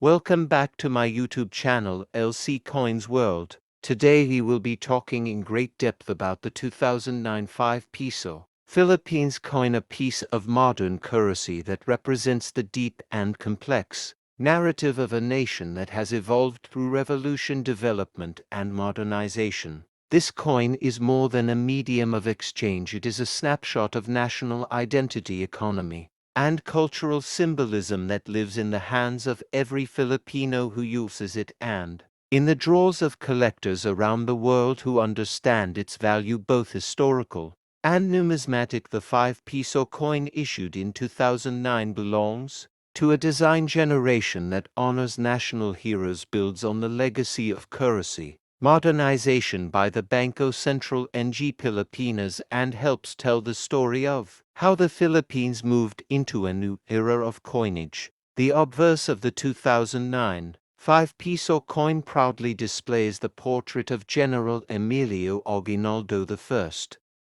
Welcome back to my YouTube channel LC Coins World. Today we will be talking in great depth about the 2009 5-peso Philippines coin, a piece of modern currency that represents the deep and complex narrative of a nation that has evolved through revolution, development, and modernization. This coin is more than a medium of exchange. It is a snapshot of national identity, economy, and cultural symbolism that lives in the hands of every Filipino who uses it and in the drawers of collectors around the world who understand its value, both historical and numismatic. The 5-peso coin issued in 2009 belongs to a design generation that honors national heroes, builds on the legacy of currency modernization by the Bangko Sentral ng Pilipinas, and helps tell the story of how the Philippines moved into a new era of coinage. The obverse of the 2009 5-peso coin proudly displays the portrait of General Emilio Aguinaldo I,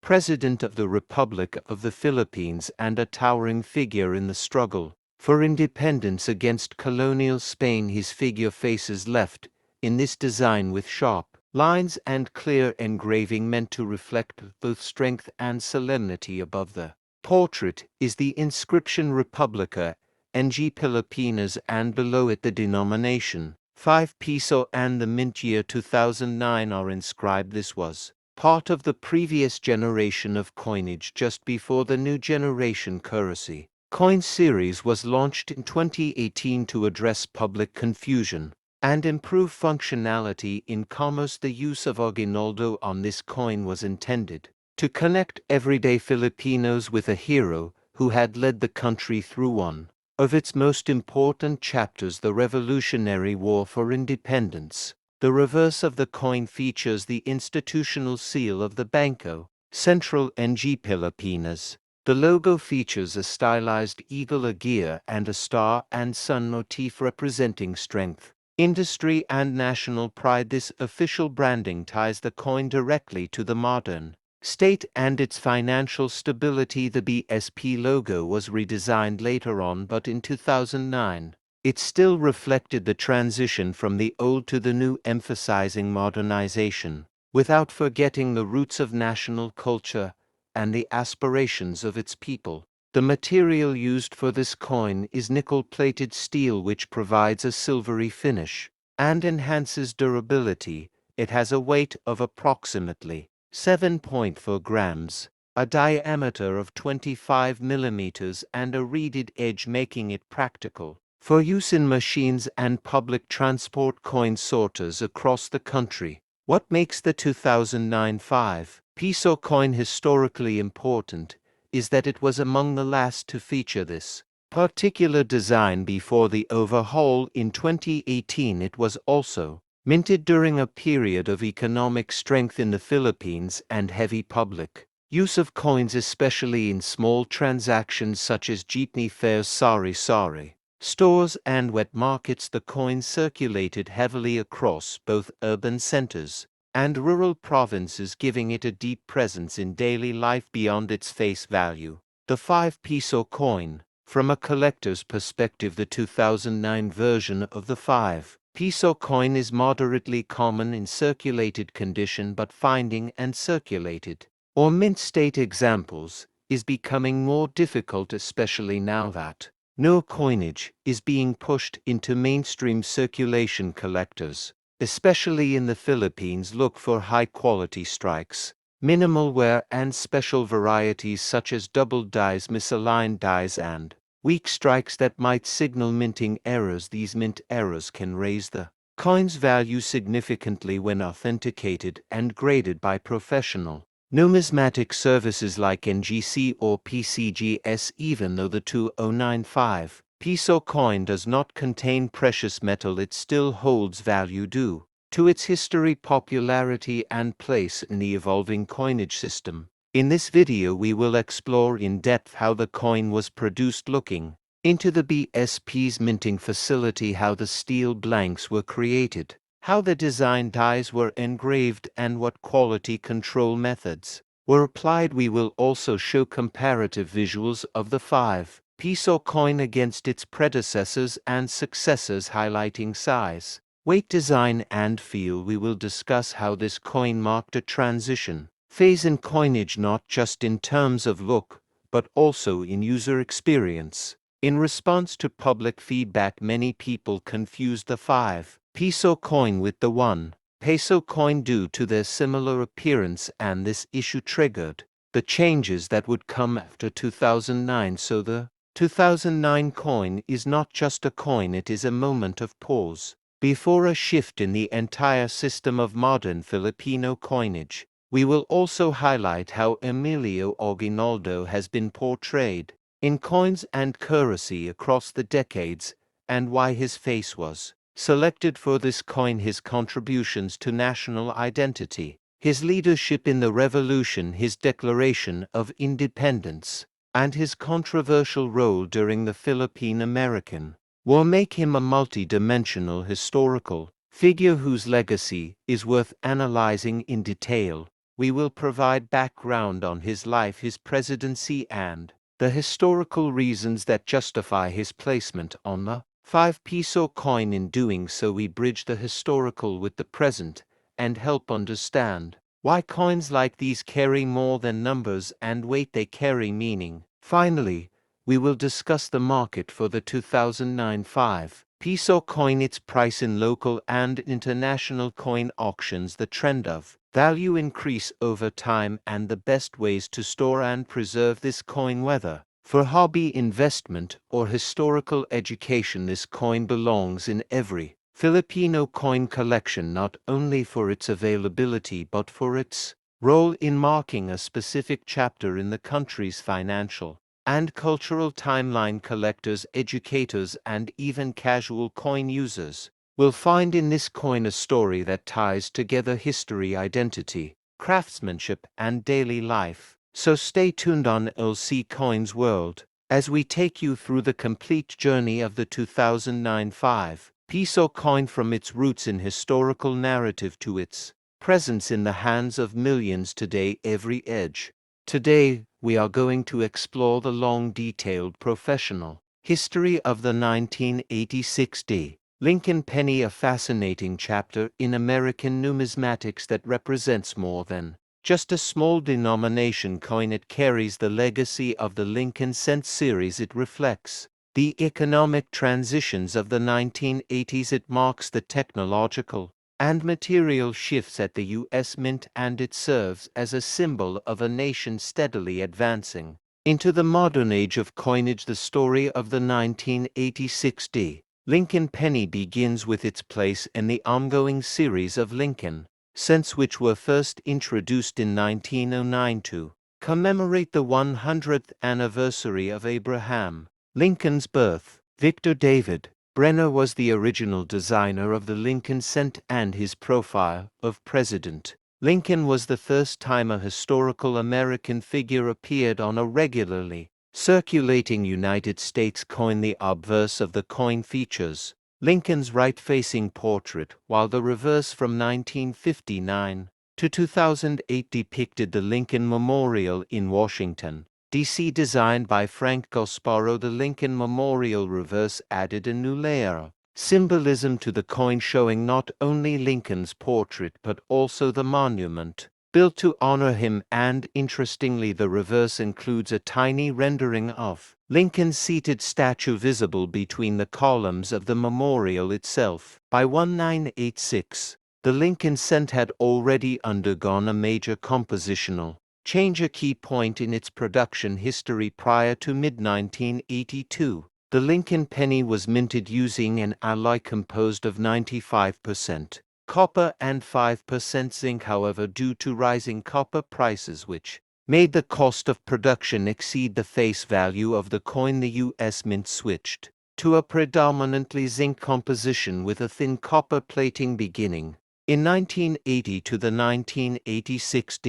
President of the Republic of the Philippines and a towering figure in the struggle for independence against colonial Spain. His figure faces left in this design with sharp lines and clear engraving meant to reflect both strength and solemnity. Above the portrait is the inscription Republika ng Pilipinas, and below it the denomination 5-peso and the mint year 2009 are inscribed. This was part of the previous generation of coinage just before the new generation currency coin series was launched in 2018 to address public confusion and improve functionality in commerce. The use of Aguinaldo on this coin was intended to connect everyday Filipinos with a hero who had led the country through one of its most important chapters, the Revolutionary War for Independence. The reverse of the coin features the institutional seal of the Bangko Sentral ng Pilipinas. The logo features a stylized eagle, a gear, and a star and sun motif representing strength, industry, and national pride. This official branding ties the coin directly to the modern state and its financial stability. The BSP logo was redesigned later on, but in 2009, it still reflected the transition from the old to the new, emphasizing modernization without forgetting the roots of national culture and the aspirations of its people. The material used for this coin is nickel-plated steel, which provides a silvery finish and enhances durability. It has a weight of approximately 7.4 grams, a diameter of 25 millimeters, and a reeded edge, making it practical for use in machines and public transport coin sorters across the country. What makes the 2009 5-peso coin historically important is that it was among the last to feature this particular design before the overhaul in 2018. It was also minted during a period of economic strength in the Philippines and heavy public use of coins, especially in small transactions such as jeepney fares, sari-sari stores, and wet markets. The coin circulated heavily across both urban centers and rural provinces, giving it a deep presence in daily life beyond its face value. The 5-peso coin. From a collector's perspective, the 2009 version of the 5-peso coin is moderately common in circulated condition, but finding and circulated or mint state examples is becoming more difficult, especially now that no coinage is being pushed into mainstream circulation. Collectors, especially in the Philippines, look for high-quality strikes, minimal wear, and special varieties such as double dies, misaligned dies, and weak strikes that might signal minting errors. These mint errors can raise the coin's value significantly when authenticated and graded by professional numismatic services like NGC or PCGS. Even though the 2009 5-peso coin does not contain precious metal, it still holds value due to its history, popularity, and place in the evolving coinage system. In this video, we will explore in depth how the coin was produced, looking into the BSP's minting facility, how the steel blanks were created, how the design dies were engraved, and what quality control methods were applied. We will also show comparative visuals of the 5 Piso coin against its predecessors and successors, highlighting size, weight, design, and feel. We will discuss how this coin marked a transition phase in coinage, not just in terms of look, but also in user experience. In response to public feedback, many people confused the 5-peso coin with the 1-peso coin due to their similar appearance, and this issue triggered the changes that would come after 2009. So the 2009 coin is not just a coin, it is a moment of pause before a shift in the entire system of modern Filipino coinage. We will also highlight how Emilio Aguinaldo has been portrayed in coins and currency across the decades, and why his face was selected for this coin, his contributions to national identity, his leadership in the revolution, his declaration of independence, and his controversial role during the Philippine-American War make him a multi-dimensional historical figure whose legacy is worth analyzing in detail. We will provide background on his life, his presidency, and the historical reasons that justify his placement on the 5-peso coin. In doing so, we bridge the historical with the present and help understand why coins like these carry more than numbers and weight, they carry meaning. Finally, we will discuss the market for the 2009 5-peso coin, its price in local and international coin auctions, the trend of value increase over time, and the best ways to store and preserve this coin, whether for hobby, investment, or historical education. This coin belongs in every Filipino coin collection, not only for its availability but for its role in marking a specific chapter in the country's financial and cultural timeline. Collectors, educators, and even casual coin users will find in this coin a story that ties together history, identity, craftsmanship, and daily life. So stay tuned on LC Coins World as we take you through the complete journey of the 2009 5-peso coin, from its roots in historical narrative to its presence in the hands of millions today. Every edge. Today, we are going to explore the long, detailed, professional history of the 1986 Lincoln penny, a fascinating chapter in American numismatics that represents more than just a small denomination coin. It carries the legacy of the Lincoln cent series. It reflects the economic transitions of the 1980s. It marks the technological and material shifts at the U.S. Mint, and it serves as a symbol of a nation steadily advancing into the modern age of coinage. The story of the 1986 Lincoln penny begins with its place in the ongoing series of Lincoln cents, which were first introduced in 1909 to commemorate the 100th anniversary of Abraham Lincoln's birth. Victor David Brenner was the original designer of the Lincoln cent, and his profile of President Lincoln was the first time a historical American figure appeared on a regularly circulating United States coin. The obverse of the coin features Lincoln's right-facing portrait, while the reverse from 1959 to 2008 depicted the Lincoln Memorial in Washington, D.C., designed by Frank Gasparo. The Lincoln Memorial reverse added a new layer of symbolism to the coin, showing not only Lincoln's portrait but also the monument built to honor him, and interestingly, the reverse includes a tiny rendering of Lincoln's seated statue visible between the columns of the memorial itself. By 1986, the Lincoln cent had already undergone a major compositional change, a key point in its production history. Prior to mid-1982, the Lincoln penny was minted using an alloy composed of 95% copper and 5% zinc. However, due to rising copper prices, which made the cost of production exceed the face value of the coin, the U.S. Mint switched to a predominantly zinc composition with a thin copper plating. Beginning in 1980 to the 1986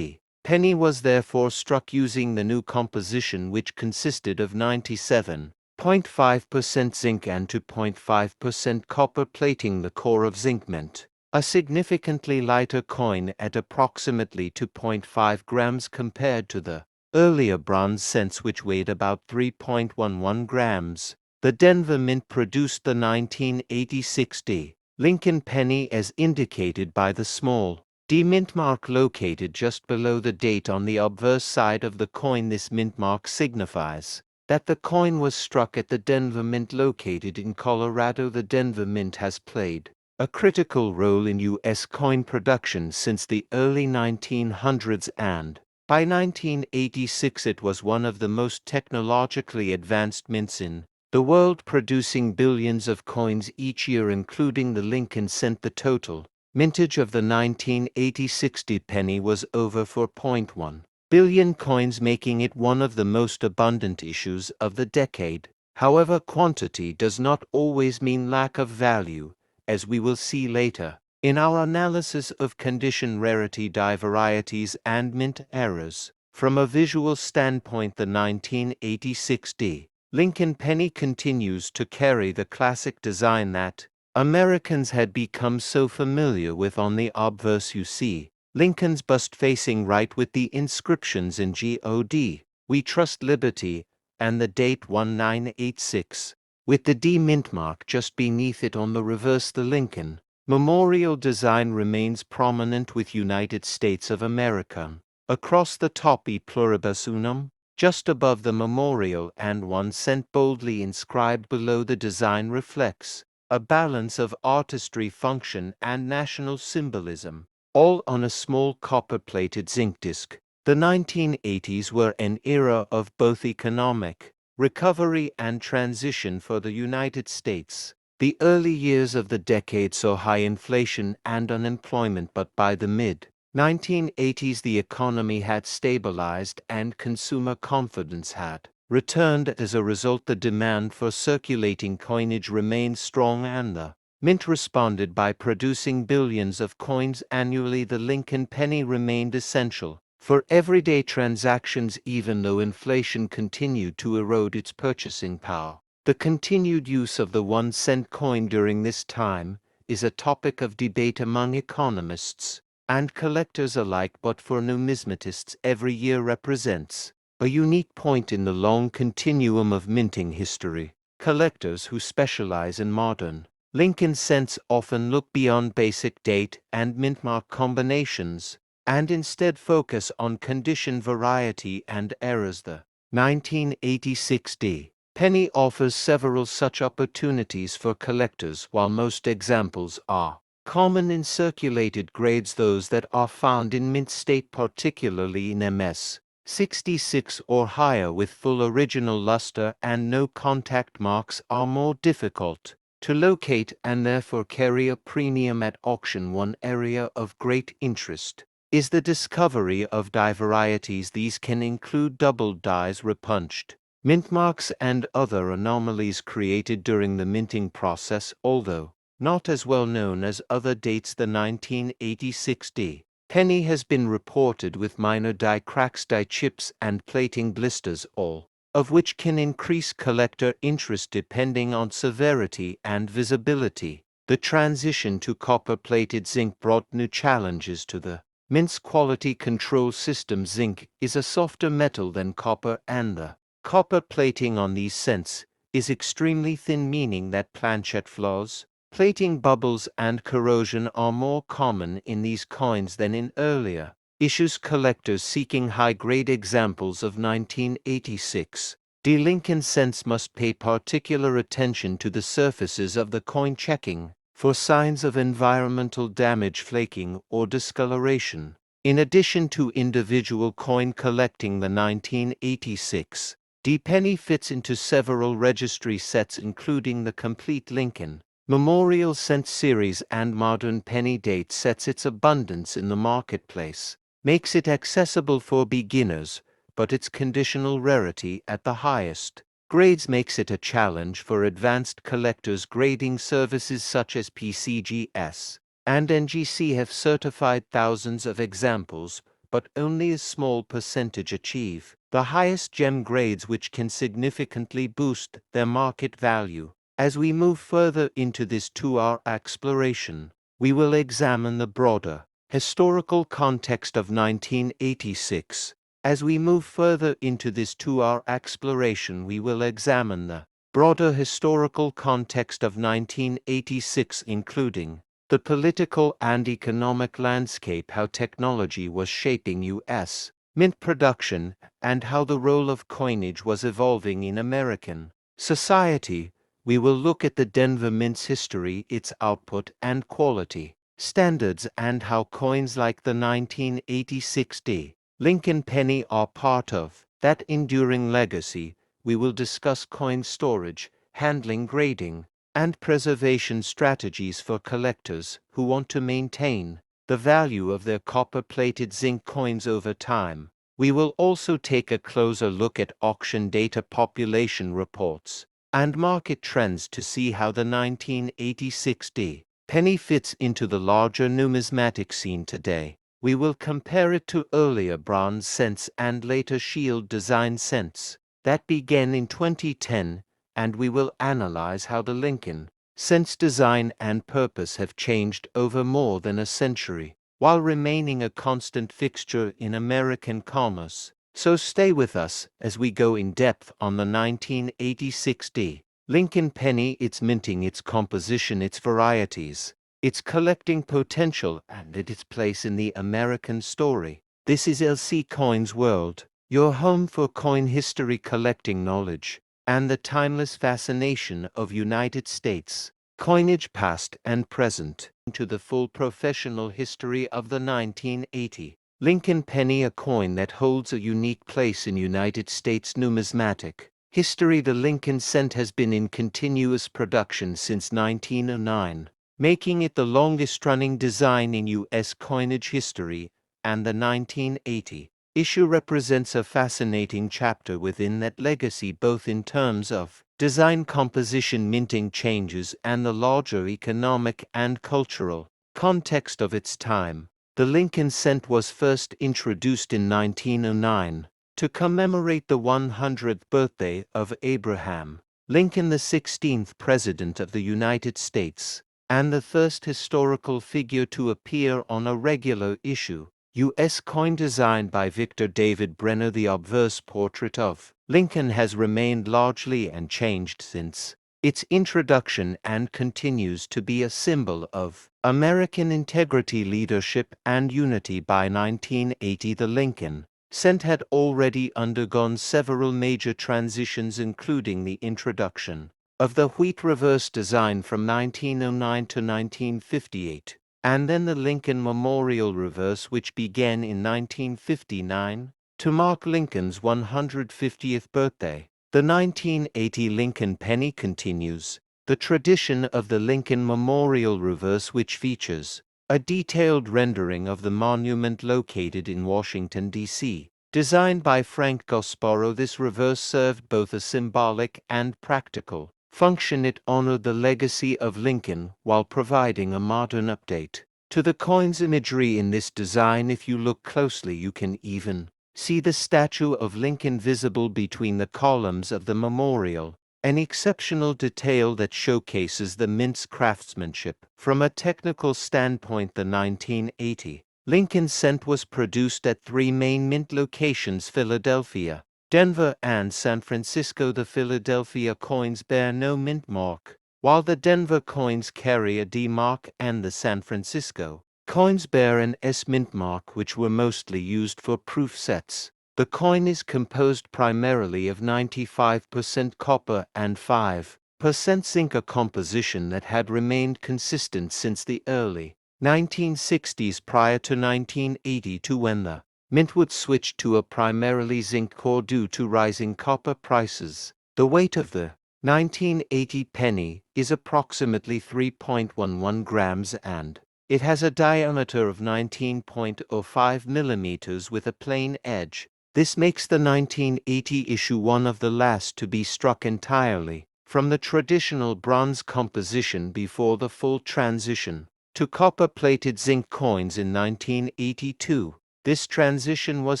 penny was therefore struck using the new composition, which consisted of 97.5% zinc and 2.5% copper plating. The core of zinc meant a significantly lighter coin at approximately 2.5 grams compared to the earlier bronze cents which weighed about 3.11 grams. The Denver Mint produced the 1986 D. Lincoln penny as indicated by the small D mint mark located just below the date on the obverse side of the coin. This mint mark signifies that the coin was struck at the Denver Mint located in Colorado. The Denver Mint has played a critical role in U.S. coin production since the early 1900s, and by 1986 it was one of the most technologically advanced mints in the world, producing billions of coins each year, including the Lincoln cent. The total mintage of the 1986 penny was over 4.1 billion coins, making it one of the most abundant issues of the decade. However, quantity does not always mean lack of value, as we will see later in our analysis of condition, rarity, die varieties, and mint errors. From a visual standpoint, the 1986 D. Lincoln penny continues to carry the classic design that Americans had become so familiar with. On the obverse you see Lincoln's bust facing right with the inscriptions in God, "We Trust Liberty," and the date 1986, with the D mint mark just beneath it. On the reverse, the Lincoln memorial design remains prominent with United States of America across the top, E pluribus unum, just above the memorial, and 1 cent boldly inscribed below. The design reflects a balance of artistry, function, and national symbolism, all on a small copper-plated zinc disc. The 1980s were an era of both economic recovery and transition for the United States. The early years of the decade saw high inflation and unemployment, but by the mid-1980s the economy had stabilized and consumer confidence had returned. As a result, the demand for circulating coinage remained strong, and the mint responded by producing billions of coins annually. The Lincoln penny remained essential for everyday transactions, even though inflation continued to erode its purchasing power. The continued use of the 1 cent coin during this time is a topic of debate among economists and collectors alike, but for numismatists, every year represents a unique point in the long continuum of minting history. Collectors who specialize in modern Lincoln cents often look beyond basic date and mint mark combinations and instead focus on condition, variety, and errors. The 1986 D. penny offers several such opportunities for collectors. While most examples are common in circulated grades, those that are found in mint state, particularly in MS 66 or higher with full original luster and no contact marks, are more difficult to locate and therefore carry a premium at auction. One area of great interest is the discovery of die varieties. These can include double dies, repunched mint marks, and other anomalies created during the minting process. Although not as well known as other dates, the 1986 D. penny has been reported with minor die cracks, die chips, and plating blisters, all of which can increase collector interest depending on severity and visibility. The transition to copper-plated zinc brought new challenges to the mint's quality control system. Zinc is a softer metal than copper, and the copper plating on these cents is extremely thin, meaning that planchet flaws, plating bubbles, and corrosion are more common in these coins than in earlier issues. Collectors seeking high-grade examples of 1986 D. Lincoln cents must pay particular attention to the surfaces of the coin, checking for signs of environmental damage, flaking, or discoloration. In addition to individual coin collecting, the 1986 D. penny fits into several registry sets, including the complete Lincoln Memorial Cent series and modern penny date sets. Its abundance in the marketplace makes it accessible for beginners, but its conditional rarity at the highest grades makes it a challenge for advanced collectors. Grading services such as PCGS and NGC have certified thousands of examples, but only a small percentage achieve the highest gem grades, which can significantly boost their market value. As we move further into this 2-hour exploration, we will examine the broader historical context of 1986 As we move further into this 2-hour exploration, we will examine the broader historical context of 1986, including the political and economic landscape, how technology was shaping U.S. mint production, and how the role of coinage was evolving in American society. We will look at the Denver Mint's history, its output and quality standards, and how coins like the 1986 D. Lincoln penny are part of that enduring legacy. We will discuss coin storage, handling, grading, and preservation strategies for collectors who want to maintain the value of their copper-plated zinc coins over time. We will also take a closer look at auction data, population reports, and market trends to see how the 1986 D. penny fits into the larger numismatic scene today. We will compare it to earlier bronze cents and later shield design cents that began in 2010, and we will analyze how the Lincoln cent's design and purpose have changed over more than a century, while remaining a constant fixture in American commerce. So stay with us as we go in depth on the 1986 D. Lincoln penny, its minting, its composition, its varieties, its collecting potential, and its place in the American story. This is LC Coins World, your home for coin history, collecting knowledge, and the timeless fascination of United States coinage, past and present, into the full professional history of the 1980 Lincoln penny, a coin that holds a unique place in United States numismatic history. The Lincoln cent has been in continuous production since 1909, making it the longest-running design in U.S. coinage history, and the 1980 issue represents a fascinating chapter within that legacy, both in terms of design, composition, minting changes, and the larger economic and cultural context of its time. The Lincoln cent was first introduced in 1909 to commemorate the 100th birthday of Abraham Lincoln, the 16th President of the United States, and the first historical figure to appear on a regular issue U.S. coin designed by Victor David Brenner. The obverse portrait of Lincoln has remained largely unchanged since its introduction and continues to be a symbol of American integrity, leadership, and unity. By 1980, the Lincoln cent had already undergone several major transitions, including the introduction of the wheat reverse design from 1909 to 1958, and then the Lincoln Memorial reverse, which began in 1959 to mark Lincoln's 150th birthday. The 1980 Lincoln penny continues the tradition of the Lincoln Memorial reverse, which features a detailed rendering of the monument located in Washington, D.C. Designed by Frank Gasparo, this reverse served both a symbolic and practical function. It honored the legacy of Lincoln while providing a modern update to the coin's imagery. In this design, if you look closely, you can even see the statue of Lincoln visible between the columns of the memorial, an exceptional detail that showcases the mint's craftsmanship. From a technical standpoint, the 1980 Lincoln cent was produced at 3 main mint locations: Philadelphia, Denver, and San Francisco. The Philadelphia coins bear no mint mark, while the Denver coins carry a D mark, and the San Francisco coins bear an S mint mark, which were mostly used for proof sets. The coin is composed primarily of 95% copper and 5% zinc, a composition that had remained consistent since the early 1960s, prior to 1982, when the mint would switch to a primarily zinc core due to rising copper prices. The weight of the 1980 penny is approximately 3.11 grams, and it has a diameter of 19.05 millimeters with a plain edge. This makes the 1980 issue one of the last to be struck entirely from the traditional bronze composition before the full transition to copper-plated zinc coins in 1982. This transition was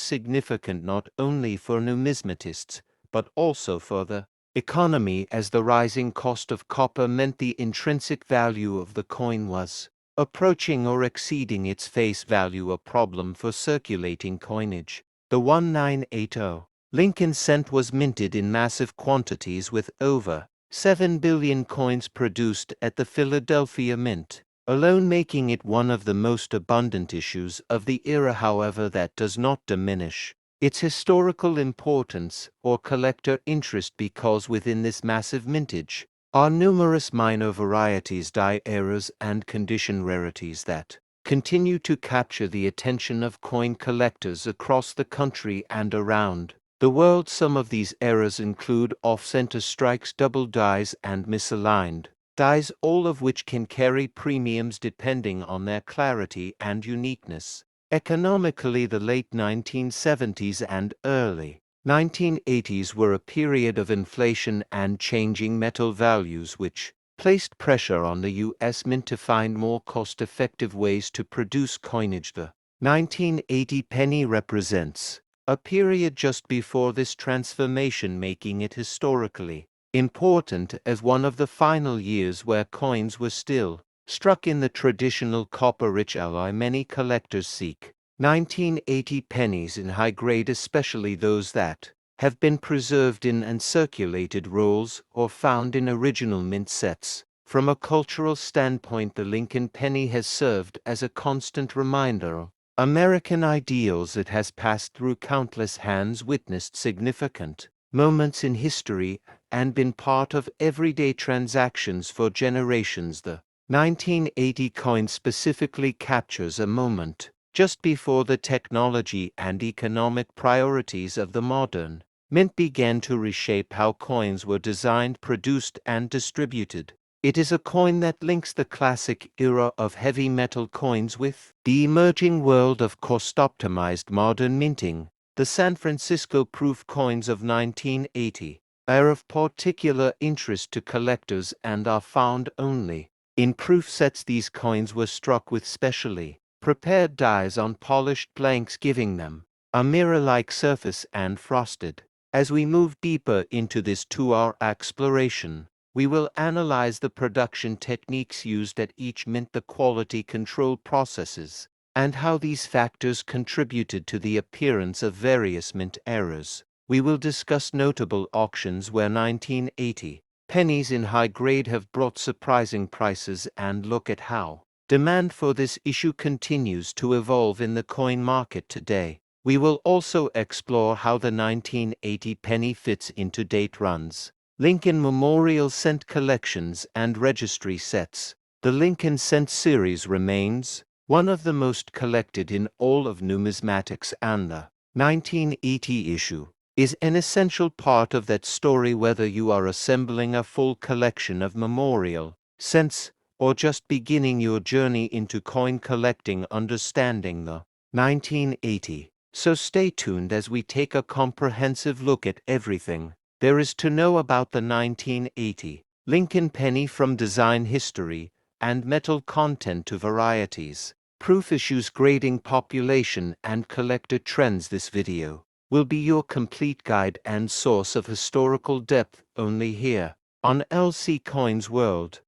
significant not only for numismatists, but also for the economy, as the rising cost of copper meant the intrinsic value of the coin was approaching or exceeding its face value, a problem for circulating coinage. The The 1980 Lincoln cent was minted in massive quantities with over 7 billion coins produced at the Philadelphia Mint, alone making it one of the most abundant issues of the era. However, that does not diminish its historical importance or collector interest, because within this massive mintage are numerous minor varieties, die errors, and condition rarities that continue to capture the attention of coin collectors across the country and around the world. Some of these errors include off-center strikes, double dies, and misaligned dies, all of which can carry premiums depending on their clarity and uniqueness. Economically, the late 1970s and early 1980s were a period of inflation and changing metal values, which placed pressure on the U.S. Mint to find more cost-effective ways to produce coinage. The 1980 penny represents a period just before this transformation, making it historically important as one of the final years where coins were still struck in the traditional copper-rich alloy. Many collectors seek 1980 pennies in high grade, especially those that have been preserved in and circulated rolls or found in original mint sets. From a cultural standpoint, the Lincoln penny has served as a constant reminder of American ideals. It has passed through countless hands, witnessed significant moments in history, and been part of everyday transactions for generations. The 1980 coin specifically captures a moment just before the technology and economic priorities of the modern mint began to reshape how coins were designed, produced, and distributed. It is a coin that links the classic era of heavy metal coins with the emerging world of cost-optimized modern minting. The San Francisco proof coins of 1980 are of particular interest to collectors and are found only in proof sets. These coins were struck with specially prepared dies on polished blanks, giving them a mirror-like surface, and frosted. As we move deeper into this 2-hour exploration, we will analyze the production techniques used at each mint, the quality control processes, and how these factors contributed to the appearance of various mint eras. We will discuss notable auctions where 1980 pennies in high grade have brought surprising prices, and look at how demand for this issue continues to evolve in the coin market today. We will also explore how the 1980 penny fits into date runs, Lincoln Memorial Cent collections, and registry sets. The Lincoln Cent series remains one of the most collected in all of numismatics, and the 1980 issue is an essential part of that story. Whether you are assembling a full collection of memorial cents or just beginning your journey into coin collecting, understanding the 1980. So stay tuned as we take a comprehensive look at everything there is to know about the 1980 Lincoln penny, from design history and metal content to varieties, proof issues, grading, population, and collector trends. This video will be your complete guide and source of historical depth, only here on LC Coins World.